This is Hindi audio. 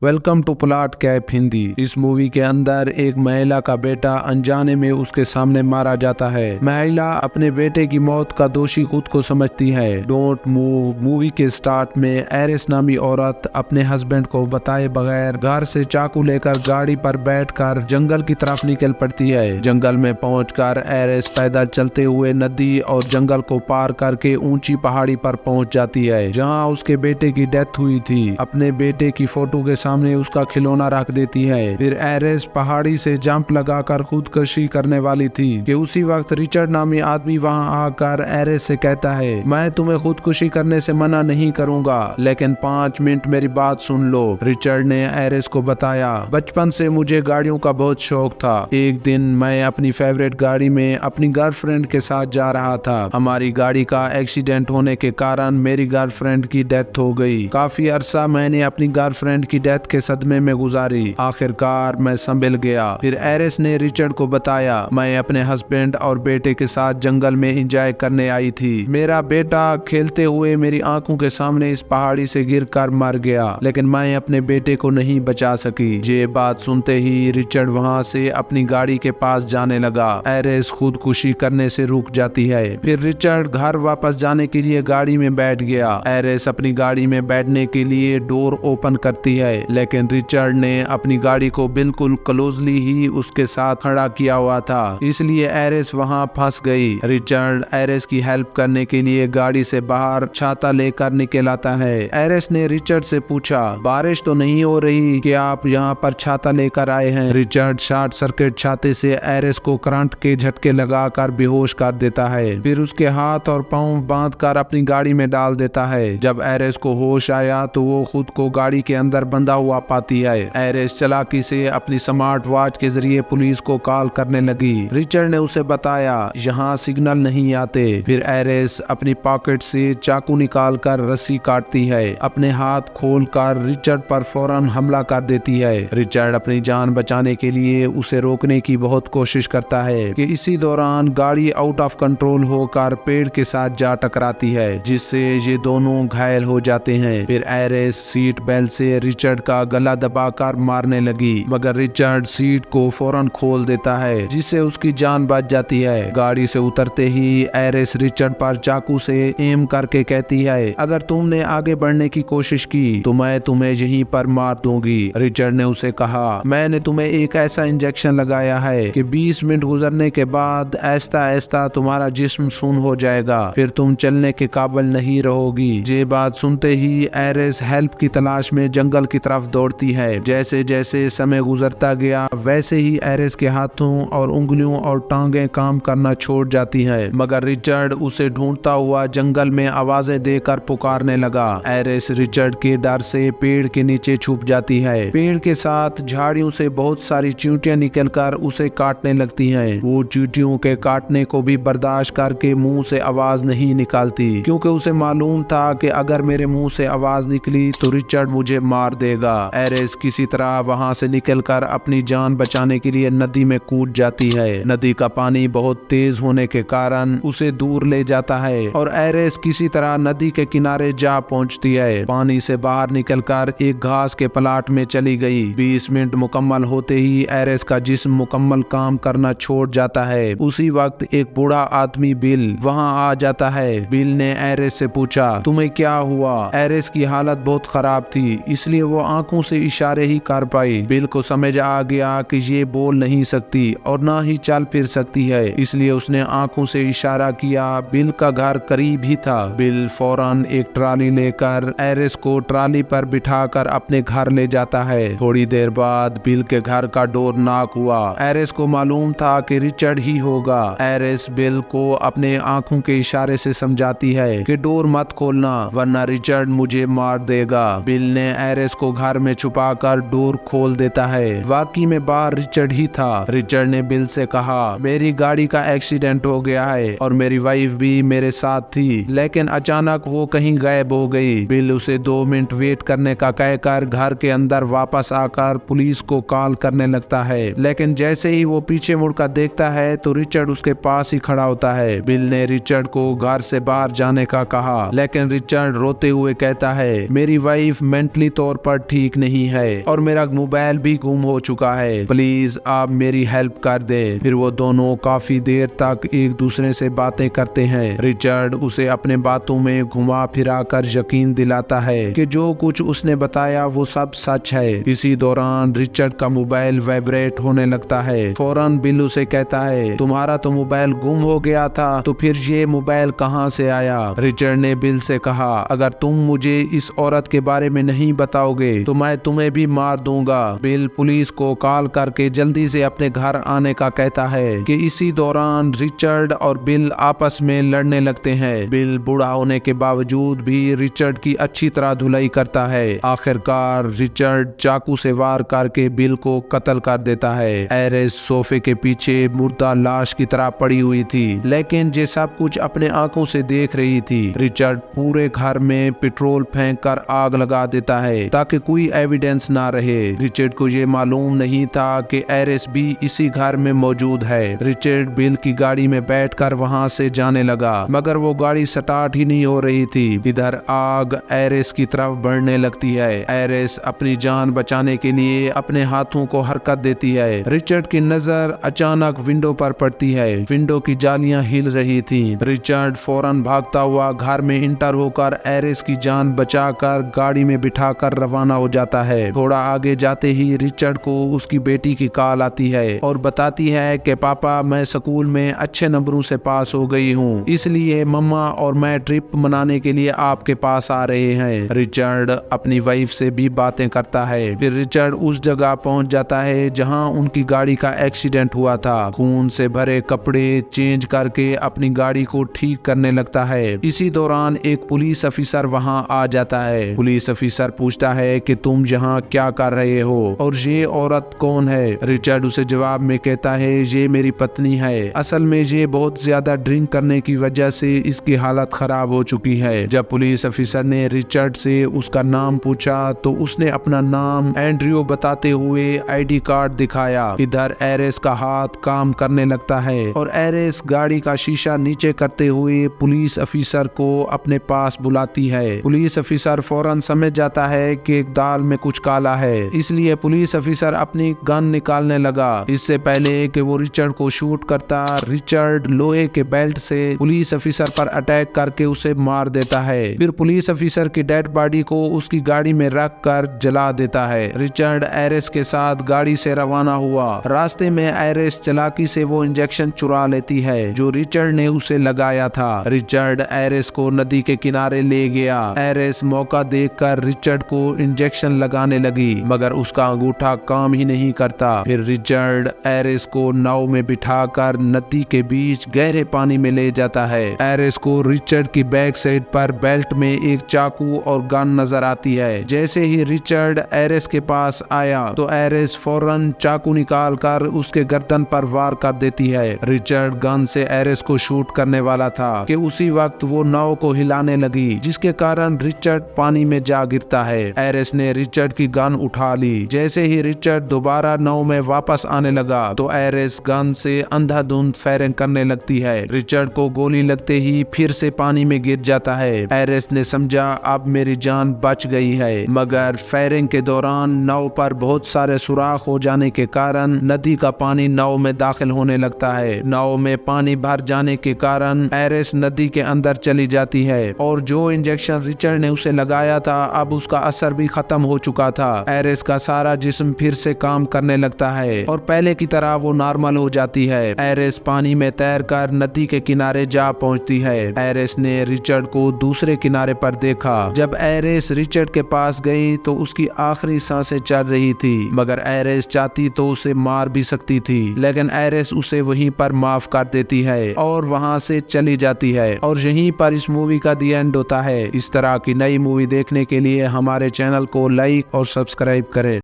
Welcome to plot cap Hindi. इस मूवी के अंदर एक महिला का बेटा अनजाने में उसके सामने मारा जाता है। महिला अपने बेटे की मौत का दोषी खुद को समझती है। डोंट मूव मूवी के स्टार्ट में एरिस नामी औरत अपने हस्बैंड को बताए बगैर घर से चाकू लेकर गाड़ी पर बैठकर जंगल की तरफ निकल पड़ती है। जंगल में पहुंचकर एरिस पैदल चलते हुए नदी और जंगल को पार करके ऊंची पहाड़ी पर पहुंच जाती है जहां उसके बेटे की डेथ हुई थी। अपने बेटे की फोटो के सामने उसका खिलौना रख देती है। फिर एरिस पहाड़ी से जंप लगाकर खुदकुशी करने वाली थी कि उसी वक्त रिचर्ड नामी आदमी वहां आकर एरिस से कहता है, मैं तुम्हें खुदकुशी करने से मना नहीं करूंगा, लेकिन 5 मिनट मेरी बात सुन लो। रिचर्ड ने एरिस को बताया, बचपन से मुझे गाड़ियों का बहुत शौक था। एक दिन मैं अपनी फेवरेट गाड़ी में अपनी गर्लफ्रेंड के साथ जा रहा था। हमारी गाड़ी का एक्सीडेंट होने के कारण मेरी गर्लफ्रेंड की डेथ हो गई। काफी अरसा मैंने अपनी गर्लफ्रेंड की डेथ के सदमे में गुजारी। आखिरकार मैं संभल गया। फिर एरिस ने रिचर्ड को बताया, मैं अपने हस्बैंड और बेटे के साथ जंगल में एंजॉय करने आई थी। मेरा बेटा खेलते हुए मेरी आंखों के सामने इस पहाड़ी से गिरकर मर गया, लेकिन मैं अपने बेटे को नहीं बचा सकी। ये बात सुनते ही रिचर्ड वहां से अपनी गाड़ी के पास जाने लगा। एरिस खुदकुशी करने से रुक जाती है। फिर रिचर्ड घर वापस जाने के लिए गाड़ी में बैठ गया। एरिस अपनी गाड़ी में बैठने के लिए डोर ओपन करती है, लेकिन रिचर्ड ने अपनी गाड़ी को बिल्कुल क्लोजली ही उसके साथ खड़ा किया हुआ था, इसलिए एरिस वहां फंस गई। रिचर्ड एरिस की हेल्प करने के लिए गाड़ी से बाहर छाता लेकर निकल आता है। एरिस ने रिचर्ड से पूछा, बारिश तो नहीं हो रही कि आप यहाँ पर छाता लेकर आए हैं? रिचर्ड शॉर्ट सर्किट छाते से एरिस को करंट के झटके लगाकर बेहोश कर देता है। फिर उसके हाथ और पांव बांधकर अपनी गाड़ी में डाल देता है। जब एरिस को होश आया तो वो खुद को गाड़ी के अंदर बंधा हुआ पाती है। एरिस चालाकी से अपनी स्मार्ट वॉच के जरिए पुलिस को कॉल करने लगी। रिचर्ड ने उसे बताया, यहाँ सिग्नल नहीं आते। फिर एरिस अपनी पॉकेट से चाकू निकालकर रस्सी काटती है। अपने हाथ खोलकर रिचर्ड पर फौरन हमला कर देती है। रिचर्ड अपनी जान बचाने के लिए उसे रोकने की बहुत कोशिश करता है कि इसी दौरान गाड़ी आउट ऑफ कंट्रोल होकर पेड़ के साथ जा टकराती है, जिससे ये दोनों घायल हो जाते हैं। फिर एरिस सीट बेल्ट से रिचर्ड का गला दबाकर मारने लगी, मगर रिचर्ड सीट को फौरन खोल देता है, जिससे उसकी जान बच जाती है। गाड़ी से उतरते ही एरिस रिचर्ड पर चाकू से एम करके कहती है, अगर तुमने आगे बढ़ने की कोशिश की तो मैं तुम्हें यहीं पर मार दूंगी। रिचर्ड ने उसे कहा, मैंने तुम्हें एक ऐसा इंजेक्शन लगाया है कि 20 मिनट गुजरने के बाद ऐसा ऐसा तुम्हारा जिस्म सून हो जाएगा, फिर तुम चलने के काबिल नहीं रहोगी। ये बात सुनते ही एरिस हेल्प की तलाश में जंगल की तरफ दौड़ती है। जैसे जैसे समय गुजरता गया वैसे ही एरिस के हाथों और उंगलियों और टांगें काम करना छोड़ जाती हैं, मगर रिचर्ड उसे ढूंढता हुआ जंगल में आवाजें देकर पुकारने लगा। एरिस रिचर्ड के डर से पेड़ के नीचे छुप जाती है। पेड़ के साथ झाड़ियों से बहुत सारी चींटियां निकलकर उसे काटने लगती हैं। वो चींटियों के काटने को भी बर्दाश्त करके मुंह से आवाज नहीं निकालती, क्योंकि उसे मालूम था कि अगर मेरे मुंह से आवाज निकली तो रिचर्ड मुझे मार देगा। एरिस किसी तरह वहां से निकलकर अपनी जान बचाने के लिए नदी में कूद जाती है। नदी का पानी बहुत तेज होने के कारण उसे दूर ले जाता है और एरिस किसी तरह नदी के किनारे जा पहुंचती है। पानी से बाहर निकलकर एक घास के प्लाट में चली गई। 20 मिनट मुकम्मल होते ही एरिस का जिस्म मुकम्मल काम करना छोड़ जाता है। उसी वक्त एक बूढ़ा आदमी बिल वहां आ जाता है। बिल ने एरिस से पूछा, तुम्हें क्या हुआ? एरिस की हालत बहुत खराब थी, इसलिए वो आंखों से इशारे ही कर पाई। बिल को समझ आ गया कि ये बोल नहीं सकती और ना ही चल फिर सकती है, इसलिए उसने आंखों से इशारा किया। बिल का घर करीब ही था। बिल फौरन एक ट्राली लेकर एरिस को ट्राली पर बिठाकर अपने घर ले जाता है। थोड़ी देर बाद बिल के घर का डोर नॉक हुआ। एरिस को मालूम था कि रिचर्ड ही होगा। एरिस बिल को अपने आंखों के इशारे से समझाती है कि डोर मत खोलना वरना रिचर्ड मुझे मार देगा। बिल ने एरिस को घर में छुपाकर डोर खोल देता है। वाकई में बाहर रिचर्ड ही था। रिचर्ड ने बिल से कहा, मेरी गाड़ी का एक्सीडेंट हो गया है और मेरी वाइफ भी मेरे साथ थी, लेकिन अचानक वो कहीं गायब हो गई। बिल उसे 2 मिनट वेट करने का कहकर घर के अंदर वापस आकर पुलिस को कॉल करने लगता है, लेकिन जैसे ही वो पीछे मुड़कर देखता है तो रिचर्ड उसके पास ही खड़ा होता है। बिल ने रिचर्ड को घर से बाहर जाने का कहा, लेकिन रिचर्ड रोते हुए कहता है, मेरी वाइफ मेंटली तौर पर ठीक नहीं है और मेरा मोबाइल भी गुम हो चुका है, प्लीज आप मेरी हेल्प कर दे। फिर वो दोनों काफी देर तक एक दूसरे से बातें करते हैं। रिचर्ड उसे अपने बातों में घुमा फिरा कर यकीन दिलाता है कि जो कुछ उसने बताया वो सब सच है। इसी दौरान रिचर्ड का मोबाइल वाइब्रेट होने लगता है। फौरन बिल उसे कहता है, तुम्हारा तो मोबाइल गुम हो गया था, तो फिर ये मोबाइल कहाँ से आया? रिचर्ड ने बिल से कहा, अगर तुम मुझे इस औरत के बारे में नहीं बताओगे तो मैं तुम्हें भी मार दूंगा। बिल पुलिस को कॉल करके जल्दी से अपने घर आने का कहता है कि इसी दौरान रिचर्ड और बिल आपस में लड़ने लगते हैं। बिल बूढ़ा होने के बावजूद भी रिचर्ड की अच्छी तरह धुलाई करता है। आखिरकार रिचर्ड चाकू से वार करके बिल को कत्ल कर देता है। एरिस सोफे के पीछे मुर्दा लाश की तरह पड़ी हुई थी, लेकिन ये सब कुछ अपने आंखों से देख रही थी। रिचर्ड पूरे घर में पेट्रोल फेंक कर आग लगा देता है ताकि कोई एविडेंस ना रहे। रिचर्ड को ये मालूम नहीं था कि एरिस भी इसी घर में मौजूद है। रिचर्ड बिल की गाड़ी में बैठकर वहां से जाने लगा, मगर वो गाड़ी स्टार्ट ही नहीं हो रही थी। इधर आग एरिस की तरफ बढ़ने लगती है। एरिस अपनी जान बचाने के लिए अपने हाथों को हरकत देती है। रिचर्ड की नजर अचानक विंडो पर पड़ती है। विंडो की जालियां हिल रही थी। रिचर्ड फौरन भागता हुआ घर में इंटर होकर एरिस की जान बचाकर गाड़ी में बिठाकर रवाना हो जाता है। थोड़ा आगे जाते ही रिचर्ड को उसकी बेटी की कॉल आती है और बताती है कि पापा, मैं स्कूल में अच्छे नंबरों से पास हो गई हूँ, इसलिए मम्मा और मैं ट्रिप मनाने के लिए आपके पास आ रहे हैं। रिचर्ड अपनी वाइफ से भी बातें करता है। फिर रिचर्ड उस जगह पहुंच जाता है जहां उनकी गाड़ी का एक्सीडेंट हुआ था। खून से भरे कपड़े चेंज करके अपनी गाड़ी को ठीक करने लगता है। इसी दौरान एक पुलिस ऑफिसर वहां आ जाता है। पुलिस ऑफिसर पूछता है कि तुम यहाँ क्या कर रहे हो और ये औरत कौन है? रिचर्ड उसे जवाब में कहता है, ये मेरी पत्नी है। असल में ये बहुत ज्यादा ड्रिंक करने की वजह से इसकी हालत खराब हो चुकी है। जब पुलिस ऑफिसर ने रिचर्ड से उसका नाम पूछा तो उसने अपना नाम एंड्रियो बताते हुए आईडी कार्ड दिखाया। इधर एरिस का हाथ काम करने लगता है और एरिस गाड़ी का शीशा नीचे करते हुए पुलिस ऑफिसर को अपने पास बुलाती है। पुलिस ऑफिसर फौरन समझ जाता है कि दाल में कुछ काला है, इसलिए पुलिस ऑफिसर अपनी गन निकालने लगा। इससे पहले कि वो रिचर्ड को शूट करता, रिचर्ड लोहे के बेल्ट से पुलिस ऑफिसर पर अटैक करके उसे मार देता है। फिर पुलिस ऑफिसर की डेड बॉडी को उसकी गाड़ी में रख कर जला देता है। रिचर्ड एरिस के साथ गाड़ी से रवाना हुआ। रास्ते में एरिस चालाकी से वो इंजेक्शन चुरा लेती है जो रिचर्ड ने उसे लगाया था। रिचर्ड एरिस को नदी के किनारे ले गया। एरिस मौका देखकर रिचर्ड को इंजेक्शन लगाने लगी, मगर उसका अंगूठा काम ही नहीं करता। फिर रिचर्ड एरिस को नाव में बिठाकर नदी के बीच गहरे पानी में ले जाता है। एरिस को रिचर्ड की बैक साइड पर बेल्ट में एक चाकू और गन नजर आती है। जैसे ही रिचर्ड एरिस के पास आया तो एरिस फौरन चाकू निकाल कर उसके गर्दन पर वार कर देती है। रिचर्ड गन से एरिस को शूट करने वाला था कि उसी वक्त वो नाव को हिलाने लगी, जिसके कारण रिचर्ड पानी में जा गिरता है। एरिस ने रिचर्ड की गन उठा ली। जैसे ही रिचर्ड दोबारा नाव में वापस आने लगा तो एरिस गन से अंधाधुंध फायरिंग करने लगती है। रिचर्ड को गोली लगते ही फिर से पानी में गिर जाता है। एरिस ने समझा अब मेरी जान बच गई है, मगर फायरिंग के दौरान नाव पर बहुत सारे सुराख हो जाने के कारण नदी का पानी नाव में दाखिल होने लगता है। नाव में पानी भर जाने के कारण एरिस नदी के अंदर चली जाती है और जो इंजेक्शन रिचर्ड ने उसे लगाया था अब उसका असर भी खत्म हो चुका था। एरिस का सारा जिस्म फिर से काम करने लगता है और पहले की तरह वो नॉर्मल हो जाती है। एरिस पानी में तैरकर नदी के किनारे जा पहुंचती है। एरिस ने रिचर्ड को दूसरे किनारे पर देखा। जब एरिस रिचर्ड के पास गई तो उसकी आखिरी सांसें चल रही थी, मगर एरिस चाहती तो उसे मार भी सकती थी, लेकिन एरिस उसे वहीं पर माफ कर देती है और वहां से चली जाती है। और यहीं पर इस मूवी का दी एंड होता है। इस तरह की नई मूवी देखने के लिए हमारे चैनल को लाइक और सब्सक्राइब करें।